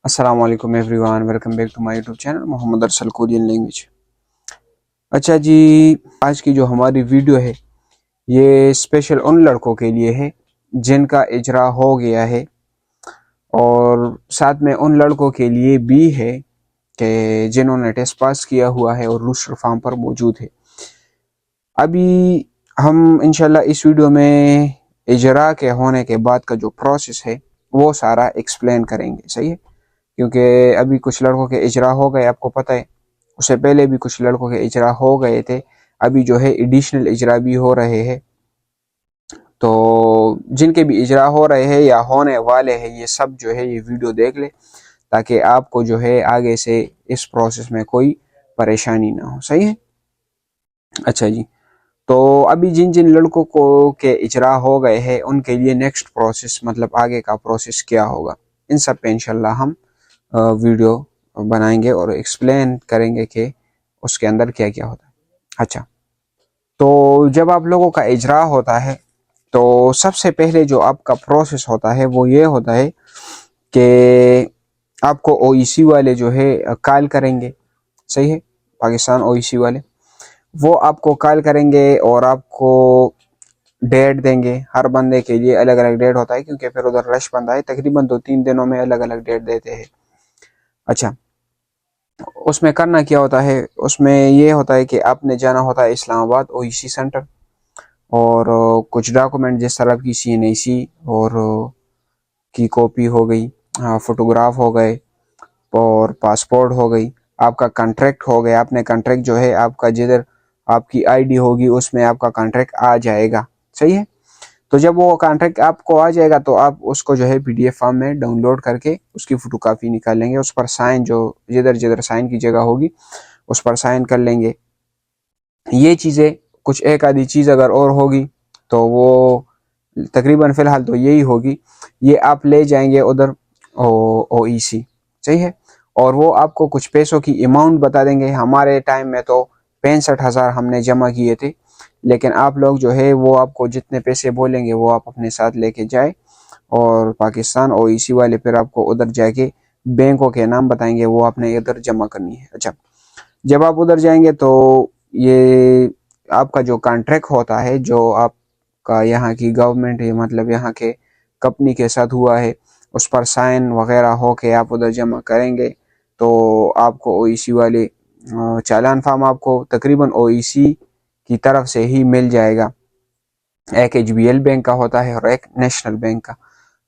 السلام علیکم everyone, welcome back to my YouTube channel Muhammad Arsal Korean language. اچھا جی، آج کی جو ہماری ویڈیو ہے یہ اسپیشل ان لڑکوں کے لیے ہے جن کا اجرا ہو گیا ہے، اور ساتھ میں ان لڑکوں کے لیے بھی ہے کہ جنہوں نے ٹیسٹ پاس کیا ہوا ہے اور روسٹر فارم پر موجود ہے۔ ابھی ہم انشاءاللہ اس ویڈیو میں اجرا کے ہونے کے بعد کا جو پروسیس ہے وہ سارا ایکسپلین کریں گے، صحیح ہے؟ کیونکہ ابھی کچھ لڑکوں کے اجرا ہو گئے، آپ کو پتہ ہے، اس سے پہلے بھی کچھ لڑکوں کے اجرا ہو گئے تھے، ابھی جو ہے ایڈیشنل اجرا بھی ہو رہے ہیں۔ تو جن کے بھی اجرا ہو رہے ہیں یا ہونے والے ہیں، یہ سب جو ہے یہ ویڈیو دیکھ لے تاکہ آپ کو جو ہے آگے سے اس پروسیس میں کوئی پریشانی نہ ہو، صحیح ہے؟ اچھا جی، تو ابھی جن جن لڑکوں کو کے اجرا ہو گئے ہیں ان کے لیے نیکسٹ پروسیس، مطلب آگے کا پروسیس کیا ہوگا، ان سب پہ انشاءاللہ ہم ویڈیو بنائیں گے اور ایکسپلین کریں گے کہ اس کے اندر کیا کیا ہوتا ہے۔ اچھا، تو جب آپ لوگوں کا اجرا ہوتا ہے تو سب سے پہلے جو آپ کا پروسیس ہوتا ہے وہ یہ ہوتا ہے کہ آپ کو او ای سی والے جو ہے کال کریں گے، صحیح ہے؟ پاکستان او ای سی والے وہ آپ کو کال کریں گے اور آپ کو ڈیٹ دیں گے۔ ہر بندے کے لیے الگ الگ ڈیٹ ہوتا ہے کیونکہ پھر ادھر رش بندہ ہے، تقریباً 2-3 دنوں میں الگ الگ ڈیٹ دیتے ہیں۔ اچھا، اس میں کرنا کیا ہوتا ہے؟ اس میں یہ ہوتا ہے کہ آپ نے جانا ہوتا ہے اسلام آباد او ای سی سینٹر، اور کچھ ڈاکومنٹ جس طرح کی سی این ای سی اور کی کاپی ہو گئی، فوٹوگراف ہو گئے، اور پاسپورٹ ہو گئی، آپ کا کنٹریکٹ ہو گیا۔ آپ نے کنٹریکٹ جو ہے آپ کا جدھر آپ کی آئی ڈی ہوگی اس میں آپ کا کنٹریکٹ آ جائے گا، صحیح ہے؟ تو جب وہ کانٹریکٹ آپ کو آ جائے گا تو آپ اس کو جو ہے پی ڈی ایف فارم میں ڈاؤن لوڈ کر کے اس کی فوٹو کاپی نکال لیں گے، اس پر سائن جو جدھر جدھر سائن کی جگہ ہوگی اس پر سائن کر لیں گے۔ یہ چیزیں کچھ ایک آدھی چیز اگر اور ہوگی تو وہ تقریباً فی الحال تو یہی ہوگی، یہ آپ لے جائیں گے ادھر او ای سی، صحیح ہے؟ اور وہ آپ کو کچھ پیسوں کی اماؤنٹ بتا دیں گے۔ ہمارے ٹائم میں تو 65,000 ہم نے جمع کیے تھے، لیکن آپ لوگ جو ہے وہ آپ کو جتنے پیسے بولیں گے وہ آپ اپنے ساتھ لے کے جائے، اور پاکستان او ای سی والے پھر آپ کو ادھر جا کے بینکوں کے نام بتائیں گے، وہ آپ نے ادھر جمع کرنی ہے۔ اچھا، جب آپ ادھر جائیں گے تو یہ آپ کا جو کانٹریکٹ ہوتا ہے جو آپ کا یہاں کی گورنمنٹ ہے، مطلب یہاں کے کمپنی کے ساتھ ہوا ہے، اس پر سائن وغیرہ ہو کے آپ ادھر جمع کریں گے تو آپ کو او ای سی والے چالان فارم آپ کو تقریباً او ای سی کی طرف سے ہی مل جائے گا۔ ایک ایچ بی ایل بینک کا ہوتا ہے اور ایک نیشنل بینک کا۔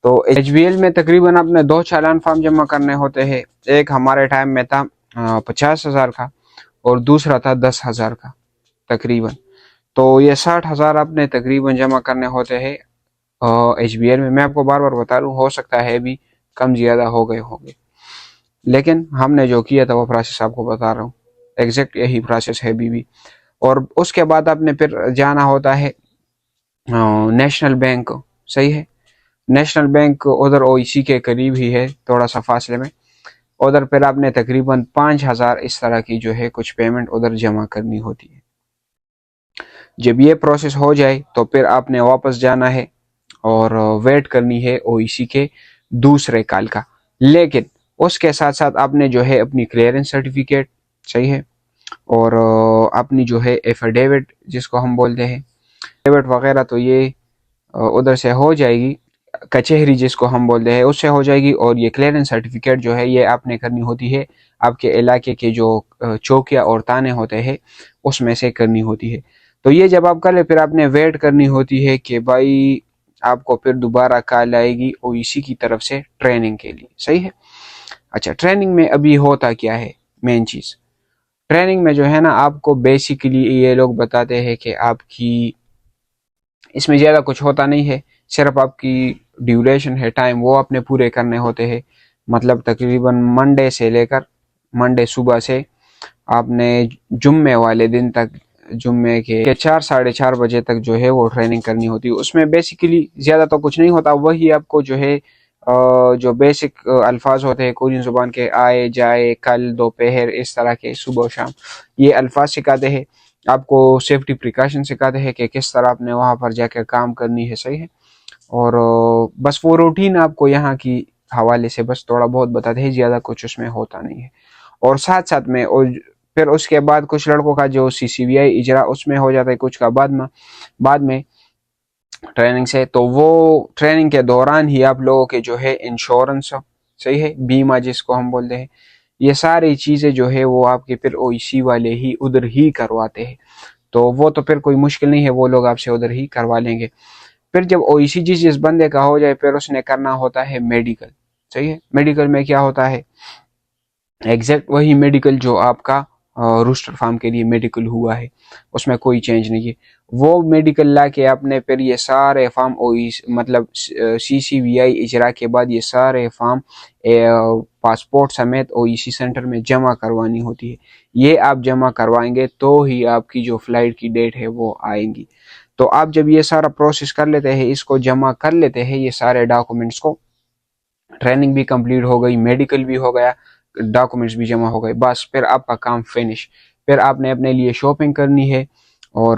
تو ایچ بی ایل میں تقریباً اپنے 2 چالان فارم جمع کرنے ہوتے ہیں، ایک ہمارے ٹائم میں تھا 50,000 کا اور دوسرا تھا 10,000 کا تقریباً۔ تو یہ 60,000 اپنے تقریباً جمع کرنے ہوتے ہیں ایچ بی ایل میں۔ میں آپ کو بار بار بتا رہا ہوں، ہو سکتا ہے بھی کم زیادہ ہو گئے ہوں گے، لیکن ہم نے جو کیا تھا وہ پروسیس آپ کو بتا رہا ہوں، ایگزیکٹ یہی پروسیس ہے بھی۔ اور اس کے بعد آپ نے پھر جانا ہوتا ہے نیشنل بینک، صحیح ہے؟ نیشنل بینک ادھر او ای سی کے قریب ہی ہے، تھوڑا سا فاصلے میں۔ ادھر پھر آپ نے تقریباً 5,000 اس طرح کی جو ہے کچھ پیمنٹ ادھر جمع کرنی ہوتی ہے۔ جب یہ پروسیس ہو جائے تو پھر آپ نے واپس جانا ہے اور ویٹ کرنی ہے او ای سی کے دوسرے کال کا، لیکن اس کے ساتھ ساتھ آپ نے جو ہے اپنی کلیئرنس سرٹیفکیٹ، صحیح ہے، اور اپنی جو ہے ایفیڈیوٹ جس کو ہم بولتے ہیں، ایفیڈیوٹ وغیرہ تو یہ ادھر سے ہو جائے گی، کچہری جس کو ہم بولتے ہیں اس سے ہو جائے گی، اور یہ کلیئرنس سرٹیفکیٹ جو ہے یہ آپ نے کرنی ہوتی ہے آپ کے علاقے کے جو چوکیا اور تانے ہوتے ہیں اس میں سے کرنی ہوتی ہے۔ تو یہ جب آپ کر لیں پھر آپ نے ویٹ کرنی ہوتی ہے کہ بھائی آپ کو پھر دوبارہ کال آئے گی او ای سی کی طرف سے ٹریننگ کے لیے، صحیح ہے؟ اچھا، ٹریننگ میں ابھی ہوتا کیا ہے؟ مین چیز ٹریننگ میں جو ہے نا، آپ کو بیسیکلی یہ لوگ بتاتے ہیں کہ آپ کی اس میں زیادہ کچھ ہوتا نہیں ہے، صرف آپ کی ڈیوریشن ہے، ٹائم وہ اپنے پورے کرنے ہوتے ہیں۔ مطلب تقریباً منڈے سے لے کر منڈے صبح سے آپ نے جمعے والے دن تک، جمعے کے 4-4:30 بجے تک جو ہے وہ ٹریننگ کرنی ہوتی ہے۔ اس میں بیسیکلی زیادہ تو کچھ نہیں ہوتا، وہی آپ کو جو ہے جو بیسک الفاظ ہوتے ہیں کوریین زبان کے، آئے جائے کل دوپہر اس طرح کے، صبح و شام، یہ الفاظ سکھاتے ہیں آپ کو، سیفٹی پریکاشن سکھاتے ہیں کہ کس طرح آپ نے وہاں پر جا کے کام کرنی ہے، صحیح ہے؟ اور بس وہ روٹین آپ کو یہاں کی حوالے سے بس تھوڑا بہت بتاتے ہیں، زیادہ کچھ اس میں ہوتا نہیں ہے۔ اور ساتھ ساتھ میں پھر اس کے بعد کچھ لڑکوں کا جو CCVI اجرا اس میں ہو جاتا ہے، کچھ کا بعد میں ٹریننگ سے، تو وہ ٹریننگ کے دوران ہی آپ لوگوں کے جو ہے انشورنس، صحیح ہے، بیمہ جس کو ہم بولتے ہیں، یہ ساری چیزیں جو ہے وہ آپ کے پھر OEC والے ہی ادھر ہی کرواتے ہیں۔ تو وہ تو پھر کوئی مشکل نہیں ہے، وہ لوگ آپ سے ادھر ہی کروا لیں گے۔ پھر جب OEC جس بندے کا ہو جائے، پھر اس نے کرنا ہوتا ہے میڈیکل، صحیح ہے۔ میڈیکل میں کیا ہوتا ہے، ایگزیکٹ وہی میڈیکل جو آپ کا روسٹر فارم کے لیے میڈیکل ہوا ہے، اس میں کوئی چینج نہیں ہے۔ وہ میڈیکل لا کے آپ نے پھر یہ سارے فارم مطلب CCVI اجرا کے بعد یہ سارے فارم پاسپورٹ سمیت OEC سینٹر میں جمع کروانی ہوتی ہے۔ یہ آپ جمع کروائیں گے تو ہی آپ کی جو فلائٹ کی ڈیٹ ہے وہ آئیں گی۔ تو آپ جب یہ سارا پروسیس کر لیتے ہیں، اس کو جمع کر لیتے ہیں یہ سارے ڈاکومنٹس کو، ٹریننگ بھی کمپلیٹ ہو گئی، میڈیکل بھی ہو گیا، ڈاکومنٹس بھی جمع ہو گئے، بس پھر آپ کا کام فنش۔ پھر آپ نے اپنے لیے شاپنگ کرنی ہے اور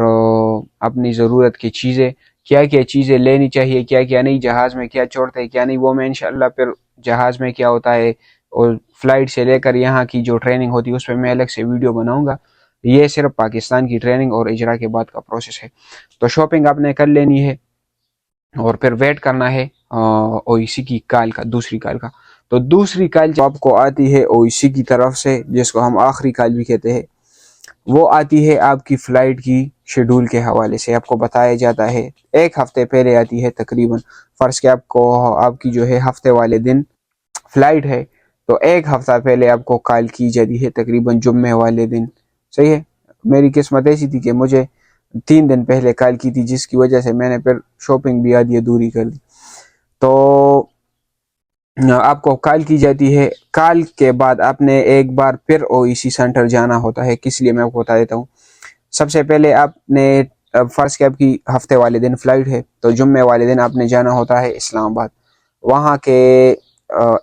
اپنی ضرورت کی چیزیں، کیا کیا چیزیں لینی چاہیے، کیا کیا نہیں، جہاز میں کیا چھوڑتے ہیں کیا نہیں، وہ میں انشاءاللہ پھر جہاز میں کیا ہوتا ہے اور فلائٹ سے لے کر یہاں کی جو ٹریننگ ہوتی ہے اس پہ میں الگ سے ویڈیو بناؤں گا۔ یہ صرف پاکستان کی ٹریننگ اور اجرا کے بعد کا پروسیس ہے۔ تو شاپنگ آپ نے کر لینی ہے اور پھر ویٹ کرنا ہے OEC کی کال کا، دوسری کال کا۔ تو دوسری کال جو آپ کو آتی ہے OEC کی طرف سے، جس کو ہم آخری کال بھی کہتے ہیں، وہ آتی ہے آپ کی فلائٹ کی شیڈول کے حوالے سے۔ آپ کو بتایا جاتا ہے ایک ہفتے پہلے آتی ہے تقریباً، فرض کہ آپ کی جو ہے ہفتے والے دن فلائٹ ہے، تو ایک ہفتہ پہلے آپ کو کال کی جاتی ہے تقریباً جمعے والے دن، صحیح ہے۔ میری قسمت ایسی تھی کہ مجھے 3 دن پہلے کال کی تھی، جس کی وجہ سے میں نے پھر شاپنگ بھی آدھی ادھوری کر دی۔ تو آپ کو کال کی جاتی ہے، کال کے بعد آپ نے ایک بار پھر OEC سینٹر جانا ہوتا ہے۔ کس لیے میں آپ کو بتا دیتا ہوں۔ سب سے پہلے آپ نے فرض کہ آپ کی ہفتے والے دن فلائٹ ہے، تو جمعے والے دن آپ نے جانا ہوتا ہے اسلام آباد۔ وہاں کے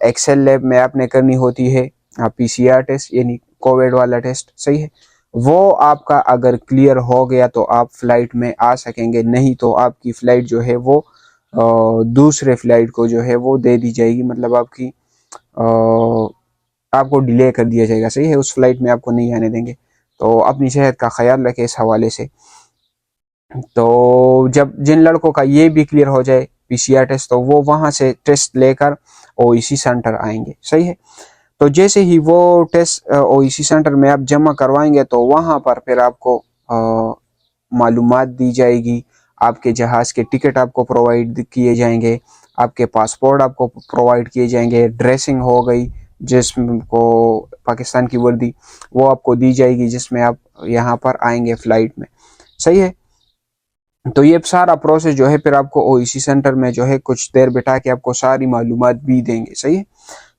ایکسل لیب میں آپ نے کرنی ہوتی ہے PCR ٹیسٹ، یعنی کووڈ والا ٹیسٹ، صحیح ہے۔ وہ آپ کا اگر کلیئر ہو گیا تو آپ فلائٹ میں آ سکیں گے، نہیں تو آپ کی فلائٹ جو ہے وہ دوسرے فلائٹ کو جو ہے وہ دے دی جائے گی، مطلب آپ کو ڈیلے کر دیا جائے گا، صحیح ہے، اس فلائٹ میں آپ کو نہیں آنے دیں گے۔ تو اپنی صحت کا خیال رکھے اس حوالے سے۔ تو جب جن لڑکوں کا یہ بھی کلیئر ہو جائے PCR ٹیسٹ، تو وہ وہاں سے ٹیسٹ لے کر OEC سینٹر آئیں گے، صحیح ہے۔ تو جیسے ہی وہ ٹیسٹ OEC سینٹر میں آپ جمع کروائیں گے، تو وہاں پر پھر آپ کو معلومات دی جائے گی، آپ کے جہاز کے ٹکٹ آپ کو پرووائڈ کیے جائیں گے، آپ کے پاسپورٹ آپ کو پرووائڈ کیے جائیں گے، ڈریسنگ ہو گئی جسم کو پاکستان کی وردی وہ آپ کو دی جائے گی جس میں آپ یہاں پر آئیں گے فلائٹ میں، صحیح ہے۔ تو یہ سارا پروسیس جو ہے پھر آپ کو OEC سینٹر میں جو ہے کچھ دیر بٹھا کے آپ کو ساری معلومات بھی دیں گے، صحیح ہے۔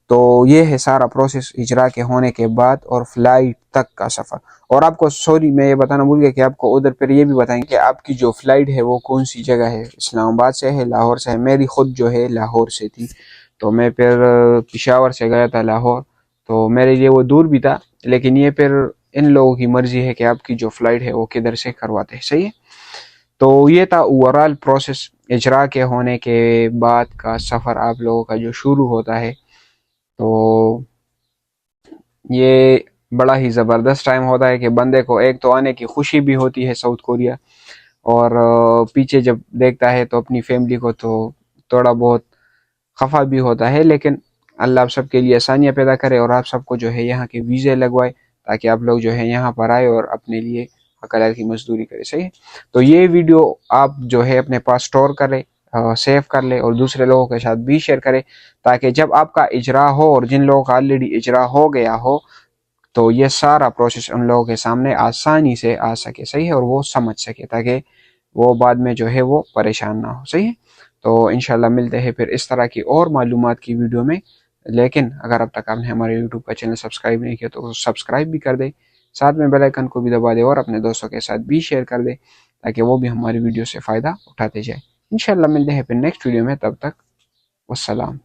تو یہ ہے سارا پروسیس اجرا کے ہونے کے بعد اور فلائٹ تک کا سفر۔ اور آپ کو سوری میں یہ بتانا بھول گیا کہ آپ کو ادھر پھر یہ بھی بتائیں کہ آپ کی جو فلائٹ ہے وہ کون سی جگہ ہے، اسلام آباد سے ہے، لاہور سے ہے۔ میری خود جو ہے لاہور سے تھی، تو میں پھر پشاور سے گیا تھا لاہور، تو میرے لیے وہ دور بھی تھا، لیکن یہ پھر ان لوگوں کی مرضی ہے کہ آپ کی جو فلائٹ ہے وہ کدھر سے کرواتے ہیں، صحیح ہے۔ تو یہ تھا اوورال پروسیس اجرا کے ہونے کے بعد کا سفر آپ لوگوں کا جو شروع ہوتا ہے۔ تو یہ بڑا ہی زبردست ٹائم ہوتا ہے کہ بندے کو ایک تو آنے کی خوشی بھی ہوتی ہے ساؤتھ کوریا، اور پیچھے جب دیکھتا ہے تو اپنی فیملی کو تو تھوڑا بہت خفا بھی ہوتا ہے، لیکن اللہ آپ سب کے لیے آسانیاں پیدا کرے اور آپ سب کو جو ہے یہاں کے ویزے لگوائے تاکہ آپ لوگ جو ہے یہاں پر آئے اور اپنے لیے حلال کی مزدوری کرے، صحیح ہے۔ تو یہ ویڈیو آپ جو ہے اپنے پاس سٹور کرے، سیو کر لے اور دوسرے لوگوں کے ساتھ بھی شیئر کرے، تاکہ جب آپ کا اجرا ہو اور جن لوگوں کا آلریڈی اجرا ہو گیا ہو تو یہ سارا پروسیس ان لوگوں کے سامنے آسانی سے آ سکے، صحیح ہے، اور وہ سمجھ سکے تاکہ وہ بعد میں جو ہے وہ پریشان نہ ہو، صحیح ہے۔ تو انشاءاللہ ملتے ہیں پھر اس طرح کی اور معلومات کی ویڈیو میں، لیکن اگر اب تک آپ نے ہمارے یوٹیوب کا چینل سبسکرائب نہیں کیا تو سبسکرائب بھی کر دے، ساتھ میں بیل آئیکن کو بھی دبا دے اور اپنے دوستوں کے ساتھ بھی شیئر کر دے تاکہ وہ بھی ہماری ویڈیو سے فائدہ اٹھاتے جائے۔ انشاءاللہ ملتے ہیں پھر نیکسٹ ویڈیو میں، تب تک والسلام۔